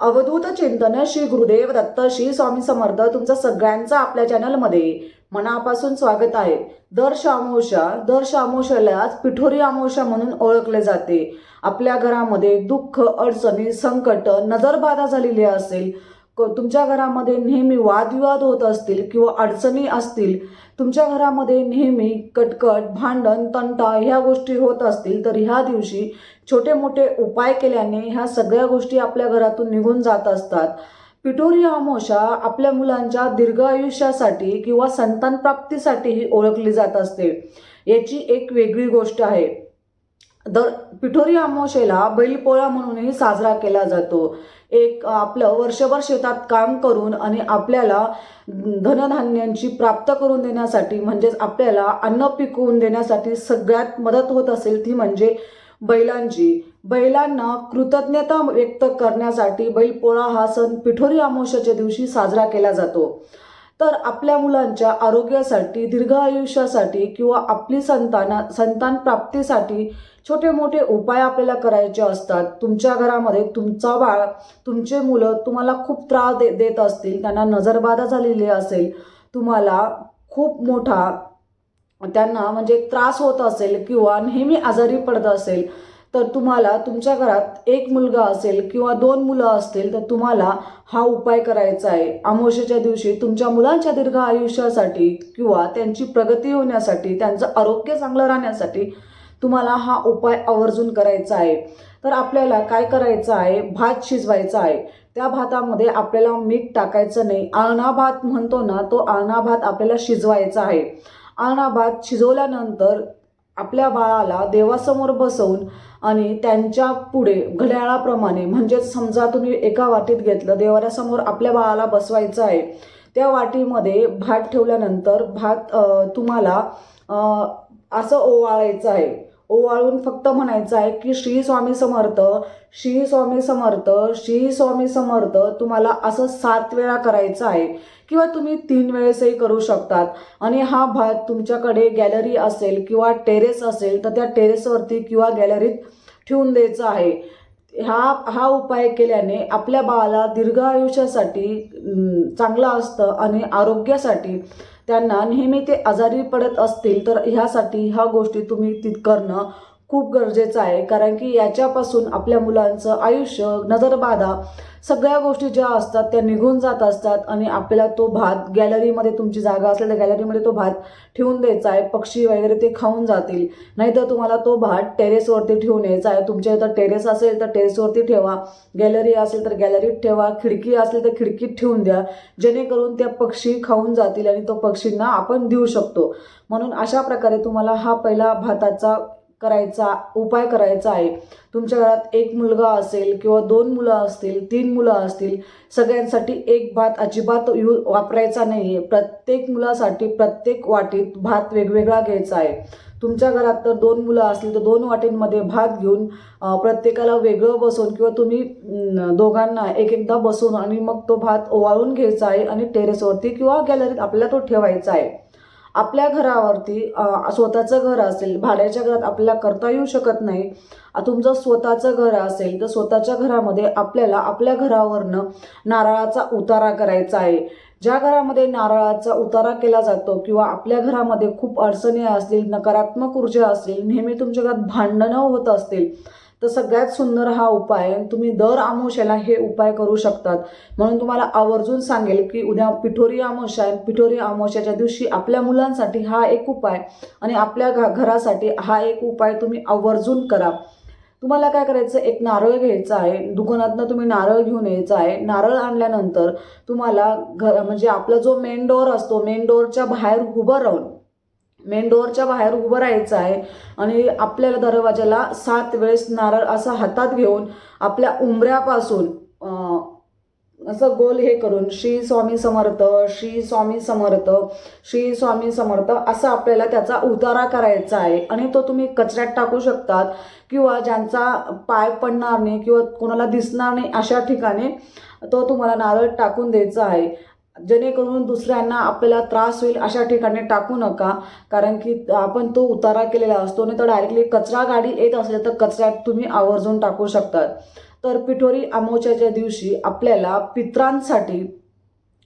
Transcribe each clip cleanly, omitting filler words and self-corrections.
अवधूत चिंतन श्री गुरुदेव दत्त श्री स्वामी समर्थ तुमचं सगळ्यांचं आपल्या चॅनलमध्ये मनापासून स्वागत आहे। दर अमावस्यालाच पिठोरी अमावस्या म्हणून ओळखले जाते। आपल्या घरामध्ये दुःख, अडचणी, संकट, नजरबाधा झालेली असेल, तुमच्या घरामध्ये नेहमी वादविवाद होत असतील किंवा अडचणी असतील, तुमच्या घरामध्ये नेहमी कटकट, भांडण, तंटा ह्या गोष्टी होत असतील, तर ह्या दिवशी छोटे मोठे उपाय केल्याने ह्या सगळ्या गोष्टी आपल्या घरातून निघून जात असतात। पिठोरी अमावस्या आपल्या मुलांच्या दीर्घ आयुष्यासाठी किंवा संतान प्राप्तीसाठीही ओळखली जात असते। याची एक वेगळी गोष्ट आहे। पिठोरी अमावस्येला बैलपोळा म्हणूनही साजरा केला जातो। एक आपलं वर्षभर शेतात काम करून आणि आपल्याला धनधान्यांची प्राप्त करून देण्यासाठी, म्हणजेच आपल्याला अन्न पिकवून देण्यासाठी सगळ्यात मदत होत असेल ती म्हणजे बैलांची। बैलांना कृतज्ञता व्यक्त करण्यासाठी बैलपोळा हा सण पिठोरी अमावस्येच्या दिवशी साजरा केला जातो। तर आपल्या मुलांच्या आरोग्यासाठी, दीर्घ आयुष्यासाठी किंवा आपली संतान प्राप्तीसाठी छोटे मोठे उपाय आपल्याला करायचे असतात। तुमच्या घरामध्ये तुमचे मुलं तुम्हाला खूप त्रास देत असतील, त्यांना नजरबाधा झालेली असेल, तुम्हाला खूप मोठा त्यांना म्हणजे त्रास होत असेल किंवा नेहमी आजारी पडत असेल, तर तुम्हाला तुमच्या घरात एक मुलगा असेल किंवा दोन मुलं असतील, तर तुम्हाला हा उपाय करायचा आहे। अमावस्येच्या दिवशी तुमच्या मुलांच्या दीर्घ आयुष्यासाठी किंवा त्यांची प्रगती होण्यासाठी, त्यांचं आरोग्य चांगलं राहण्यासाठी तुम्हाला हा उपाय आवर्जून करायचा आहे। तर आपल्याला काय करायचं आहे, भात शिजवायचा आहे। त्या भातामध्ये आपल्याला मीठ टाकायचं नाही। आळणा भात म्हणतो ना, तो आळणा भात आपल्याला शिजवायचा आहे। आळणा भात शिजवल्यानंतर आपल्या बाळाला देवासमोर बसवून आणि त्यांच्या पुढे घड्याळाप्रमाणे, म्हणजे समजा तुम्ही एका वाटीत घेतलं, देवाऱ्यासमोर आपल्या बाळाला बसवायचं आहे। त्या वाटीमध्ये भात ठेवल्यानंतर भात तुम्हाला असं ओवाळायचं आहे। ओवाळून फक्त म्हणायचं आहे की श्री स्वामी समर्थ, श्री स्वामी समर्थ, श्री स्वामी समर्थ। तुम्हाला असं 7 वेळा करायचं आहे किंवा तुम्ही 3 वेळेसही करू शकतात। आणि हा भात तुमच्याकडे गॅलरी असेल किंवा टेरेस असेल, तर त्या टेरेसवरती किंवा गॅलरीत ठेवून द्यायचं आहे। हा उपाय केल्याने आपल्या बाळाला दीर्घ आयुष्यासाठी चांगलं असतं आणि आरोग्यासाठी, त्यांना नेहमी ते आजारी पडत असतील तर ह्यासाठी ह्या गोष्टी तुम्ही करणं खूप गरजेचं आहे। कारण की याच्यापासून आपल्या मुलांचं आयुष्य, नजरबाधा, सगळ्या गोष्टी ज्या असतात त्या निघून जात असतात आणि आपल्याला तो भात गॅलरीमध्ये, तुमची जागा असेल तर गॅलरीमध्ये तो भात ठेवून द्यायचा आहे। पक्षी वगैरे ते खाऊन जातील, नाहीतर तुम्हाला तो भात टेरेसवरती ठेवून यायचा आहे। तुमच्या इथं टेरेस असेल तर टेरेसवरती ठेवा, गॅलरी असेल तर गॅलरीत ठेवा, खिडकी असेल तर खिडकीत ठेवून द्या, जेणेकरून त्या पक्षी खाऊन जातील आणि तो पक्षींना आपण देऊ शकतो। म्हणून अशा प्रकारे तुम्हाला हा पहिला भाताचा उपाय करायचा आहे। तुमच्या घरात एक मुलगा असेल किंवा 2 मुलं असतील, 3 मुलं असतील, सगळ्यांसाठी एक भात अजिबात वापरायचा नाही आहे। प्रत्येक मुलासाठी प्रत्येक वाटीत भात वेगवेगळा घ्यायचा आहे। तुमच्या घरात तर 2 मुलं असतील तर 2 वाटींमध्ये भात घेऊन प्रत्येकाला वेगळं बसवून किंवा तुम्ही दोघांना एकदा बसवून आणि मग तो भात ओवाळून घ्यायचा आहे आणि टेरेसवरती किंवा गॅलरीत आपल्याला तो ठेवायचा आहे। आपल्या घरावरती स्वतःचं घर असेल, भाड्याच्या घरात आपल्याला करता येऊ शकत नाही, तुमचं स्वतःचं घर असेल तर स्वतःच्या घरामध्ये आपल्याला आपल्या घरावरनं नारळाचा उतारा करायचा आहे। ज्या घरामध्ये नारळाचा उतारा केला जातो किंवा आपल्या घरामध्ये खूप अडचणी असतील, नकारात्मक ऊर्जा असतील, नेहमी तुमच्या घरात भांडणं होत असतील, तर सगळ्यात सुंदर हा उपाय, तुम्ही दर अमावस्येला हे उपाय करू शकतात। म्हणून तुम्हाला आवर्जून सांगेल की उद्या पिठोरी अमावस्या आहे। पिठोरी अमावस्याच्या दिवशी आपल्या मुलांसाठी हा एक उपाय आणि आपल्या घरासाठी हा एक उपाय तुम्ही आवर्जून करा। तुम्हाला काय करायचं, एक नारळ घ्यायचा आहे, दुकानातनं तुम्ही नारळ घेऊन यायचा आहे। नारळ आणल्यानंतर तुम्हाला म्हणजे आपला जो मेन डोअर असतो, मेन डोअरच्या बाहेर उभं राहायचं आहे आणि आपल्याला दरवाजाला 7 वेळेस नारळ असा हातात घेऊन आपल्या उंबऱ्यापासून असं गोल हे करून श्री स्वामी समर्थ, श्री स्वामी समर्थ, श्री स्वामी समर्थ असं आपल्याला त्याचा उतारा करायचा आहे। आणि तो तुम्ही कचऱ्यात टाकू शकतात किंवा ज्यांचा पाय पडणार नाही किंवा कोणाला दिसणार नाही अशा ठिकाणी तो तुम्हाला नारळ टाकून द्यायचा आहे, जेणेकरून दुसऱ्यांना आपल्याला त्रास होईल अशा ठिकाणी टाकू नका। कारण की आपण तो उतारा केलेला असतो, नाही तर डायरेक्टली कचरा गाडी येत असेल तर कचऱ्यात तुम्ही आवर्जून टाकू शकतात। तर पिठोरी अमावस्येच्या दिवशी आपल्याला पितरांसाठी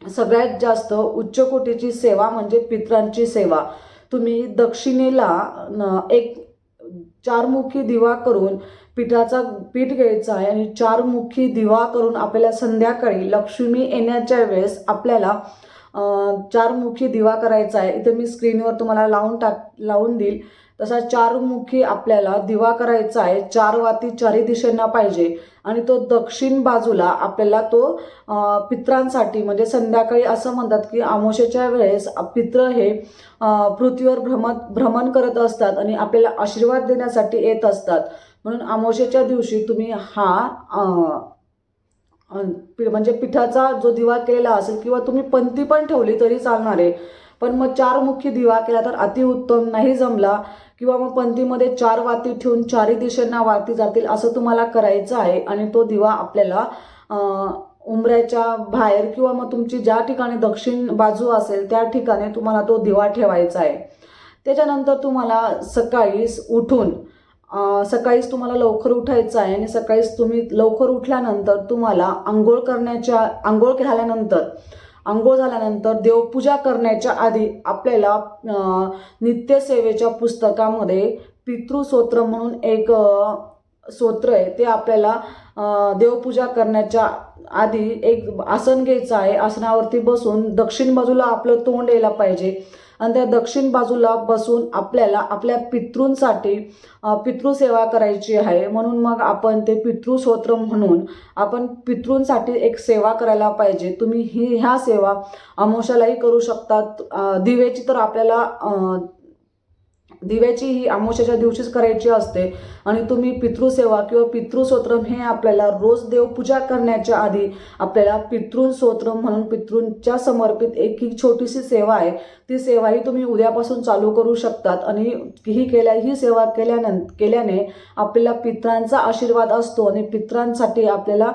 सगळ्यात जास्त उच्च कोटीची सेवा म्हणजे पितरांची सेवा. तुम्ही दक्षिणेला एक चारमुखी दिवा करून पिठाचा पीठ घ्यायचा आहे आणि चारमुखी दिवा करून आपल्याला संध्याकाळी लक्ष्मी येण्याच्या वेळेस आपल्याला चारमुखी दिवा करायचा आहे. इथे मी स्क्रीनवर तुम्हाला लावून देईल. तसा चारमुखी आपल्याला दिवा करायचा आहे. 4 वाती चारही दिशेंना पाहिजे आणि तो दक्षिण बाजूला आपल्याला तो पितरांसाठी म्हणजे संध्याकाळी असं म्हणतात की अमावस्येच्या वेळेस पित्र हे पृथ्वीवर भ्रमण करत असतात आणि आपल्याला आशीर्वाद देण्यासाठी येत असतात. म्हणून अमावस्येच्या दिवशी तुम्ही हा म्हणजे पिठाचा जो दिवा केलेला असेल किंवा तुम्ही पंथी पण ठेवली तरी चालणार आहे. पण मग चारमुखी दिवा केला तर अतिउत्तम. नाही जमला किंवा मग पंथीमध्ये 4 वाती ठेवून चारही दिशेंना वाती जातील असं तुम्हाला करायचं आहे आणि तो दिवा आपल्याला उंबऱ्याच्या बाहेर किंवा मग तुमची ज्या ठिकाणी दक्षिण बाजू असेल त्या ठिकाणी तुम्हाला तो दिवा ठेवायचा आहे. त्याच्यानंतर तुम्हाला सकाळीच तुम्हाला लवकर उठायचं आहे आणि सकाळीच तुम्ही लवकर उठल्यानंतर तुम्हाला आंघोळ झाल्यानंतर देवपूजा करण्याच्या आधी आपल्याला नित्यसेवेच्या पुस्तकामध्ये पितृस्तोत्र म्हणून एक स्तोत्र आहे, ते आपल्याला देवपूजा करण्याच्या आधी एक आसन घ्यायचं आहे. आसनावरती बसून दक्षिण बाजूला आपलं तोंड यायला पाहिजे आणि त्या दक्षिण बाजूला बसून आपल्याला आपल्या पितृंसाठी पितृसेवा करायची आहे. म्हणून मग आपण ते पितृस्तोत्र म्हणून आपण पितृंसाठी एक सेवा करायला पाहिजे. तुम्ही ह्या सेवा अमावस्यालाही करू शकतात. दिव्याची ही अमावस्येच्या दिवशीच करायची असते आणि तुम्ही पितृसेवा किंवा पितृस्तोत्र हे आपल्याला रोज देवपूजा करण्याच्या आधी आपल्याला पितृस्तोत्र म्हणून पितृंच्या समर्पित एक ही छोटीशी सेवा आहे, ती सेवाही तुम्ही उद्यापासून चालू करू शकतात. आणि ही सेवा केल्याने आपल्याला पितरांचा आशीर्वाद असतो आणि पितरांसाठी आपल्याला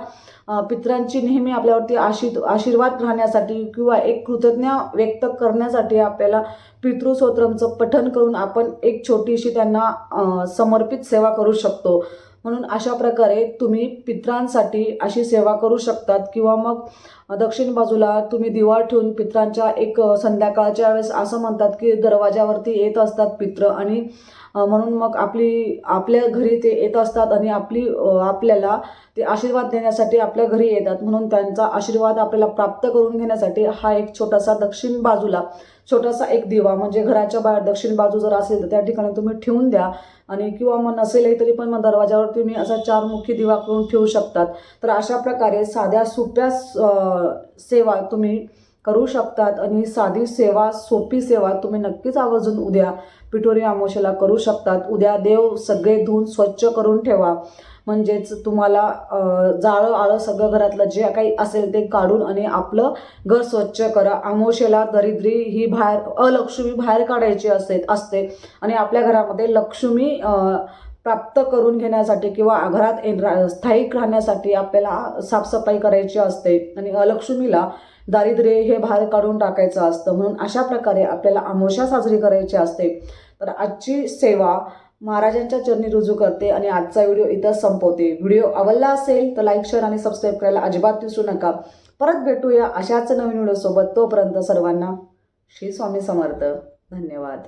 पितरांची नेहमी आपल्यावरती आशीर्वाद राहण्यासाठी किंवा एक कृतज्ञता व्यक्त करण्यासाठी आपल्याला पितृस्तोत्रमचं पठण करून आपण एक छोटीशी त्यांना समर्पित सेवा करू शकतो. म्हणून अशा प्रकारे तुम्ही पितरांसाठी अशी सेवा करू शकतात. किंवा मग दक्षिण बाजूला तुम्ही दिवा ठेवून पितरांच्या एक संध्याकाळच्या वेळेस असं म्हणतात की दरवाजावरती येत असतात पित्र आणि म्हणून मग आपल्या घरी ते येत असतात आणि आपल्याला ते आशीर्वाद देण्यासाठी आपल्या घरी येतात. म्हणून त्यांचा आशीर्वाद आपल्याला प्राप्त करून घेण्यासाठी हा एक छोटासा दक्षिण बाजूला छोटासा एक दिवा म्हणजे घराच्या बाहेर दक्षिण बाजू जर असेल तर त्या ठिकाणी तुम्ही ठेवून द्या. आणि किंवा मग नसेलही तरी पण मग दरवाजावर तुम्ही असा चारमुखी दिवा करून ठेवू शकतात. तर अशा प्रकारे साध्या सोप्या सेवा तुम्ही करू शकतात आणि साधी सेवा सोपी सेवा तुम्ही नक्कीच आवर्जून उद्या पिठोरी अमावस्येला करू शकतात. उद्या देव सगळे धुवून स्वच्छ करून ठेवा. म्हणजेच तुम्हाला जाळं आळं सगळं घरातलं जे काही असेल ते काढून आणि आपलं घर स्वच्छ करा. अमावस्येला दरिद्री ही अलक्ष्मी बाहेर काढायची असते आणि आपल्या घरामध्ये लक्ष्मी प्राप्त करून घेण्यासाठी किंवा घरात स्थायिक राहण्यासाठी आपल्याला साफसफाई करायची असते आणि अलक्ष्मीला दारिद्र्य हे बाहेर काढून टाकायचं असतं. म्हणून अशा प्रकारे आपल्याला अमावस्या साजरी करायची असते. तर आजची सेवा महाराजांच्या चरणी रुजू करते आणि आजचा व्हिडिओ इथंच संपवते. व्हिडिओ आवडला असेल तर लाईक, शेअर आणि सबस्क्राईब करायला अजिबात विसरू नका. परत भेटूया अशाच नवीन व्हिडिओसोबत. तोपर्यंत सर्वांना श्री स्वामी समर्थ. धन्यवाद.